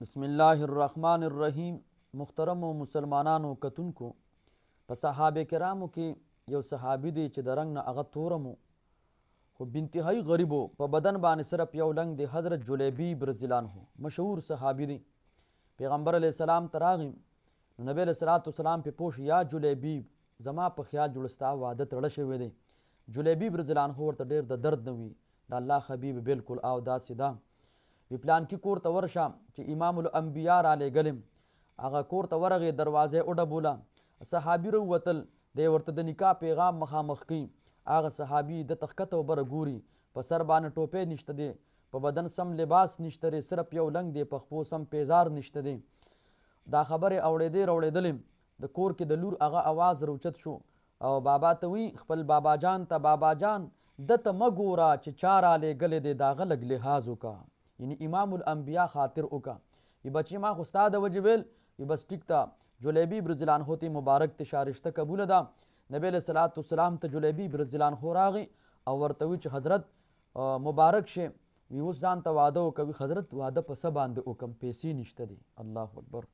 بسم الله الرحمن الرحیم. محترم و مسلمانانو کتونکو، په صحابه کرامو کې یو صحابي دی چې د رنګ نه هغه تورمو خو بانتهایی غریبو، په بدن باندې صرف یو لنګ دی. حضرت جلیبیب رضی الله عنه مشهور صحابي دی. پیغمبر علیه السلام ته راغی نو نبی علیه الصلاة والسلام پې پوه شو، یا جلیبیب زما په خیال جوړ ستا واده تړه شوی دی. جلیبیب رضی الله عنه ورته ډېر د درد نه وي، د الله حبیب بالکل او داسې ده. وی پلانکي کور ته ورشه چې امام الانبیا را لېږلم. هغه کور ته ورغې، دروازه وډبوله. صحابي راووتل، دی ورته د نکاح پیغام مخامخ کوي. هغه صحابي د ښکته وبره ګوري، په سر باندې ټوپۍ نشته دی، په بدن سم لباس نشته دی، صرف یو لنګ دی، په خپو سم پیزار نشته دی. دا خبرې اورېدې راوړېدلې. د کور کې د لور هغه اواز راوچت شو او بابا ته وی خپل بابا جان ته، بابا جان دته مه ګوره چې چا را لېږلی دی، د هغه لږ لحاظ وکړه، یعنی امام الانبیا خاطر وکړه. وی بچی ما خو ستا د وجې ویل. وی بس ټیک ته. جلیبیب رضی الله عنه ته مبارک ته شارشته قبوله ده. نبی علیه صلات والسلام ته جلیبیب رضی الله عنه راغی او ورته وی چې حضرت مبارک شه. وی اوس ځان ته واده وکوي. حضرت واده په څه باندې وکړم، پیسې نشته دی. الله اکبر.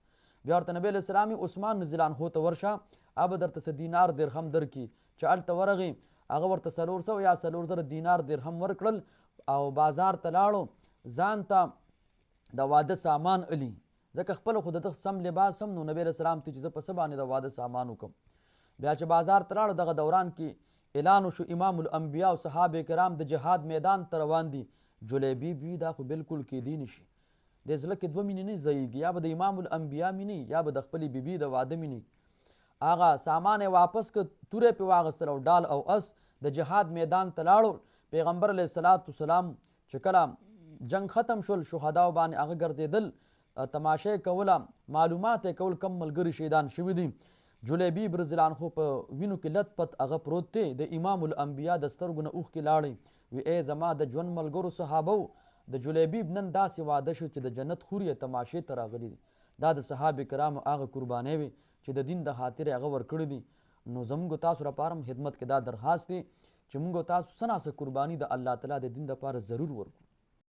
بیا ورته نبی علیه السلام عثمان رضی الله عنه ته ورشه، هغه به درته څه دینار درهم درکړي. چې هلته ورغی، هغه ورته 400 یا 4,000 دینار درهم ورکړل او بازار ته لاړو ځان ته د واده سامان علي، ځکه خپله خو د ده سم لباس هم نو. نبی علیه السلام ته چې زه په څه باندې د واده سامان وکړم. بیا چې بازار ته لاړو، دغه دوران کې اعلان وشو امام الانبیا او صحابه کرام د جهاد میدان ته روان دي. جلیبیب وی دا خو بالکل کیدی نشي، د زړه کې 2 مینې نه ځایږي، یا به د امام الانبیا مینې یا به د خپلې بیبي د واده مینې. هغه سامان یې واپس که، توره پې واغستل او ډال او اس د جهاد میدان ته لاړو. پیغمبر علیه الصلاة والسلام چې کله جنگ ختم شول، شهداو باندې هغه ګرځېدل، تماشې کوله، معلومات یې کول کم ملګري شهیدان شوي دي. جلیبیب رضی الله عنه په وینو کې لت پت هغه پروت دی، د امام الانبیا د سترګو نه اوښکې لاړې. وی ای زما د ژوند ملګرو صحابو، د جلیبیب نن داسې واده شو چې د جنت حور یې تماشې ته راغلي دي. دا د صحابه کرامو هغه قربانۍ وي چې د دین د خاطر هغه ورکړي دي. نو زموږ تاسو لپاره هم خدمت کې دا درخواست دی چې موږ تاسو څه ناڅه قرباني د الله تعالی د دین دپاره ضرور ورکړو.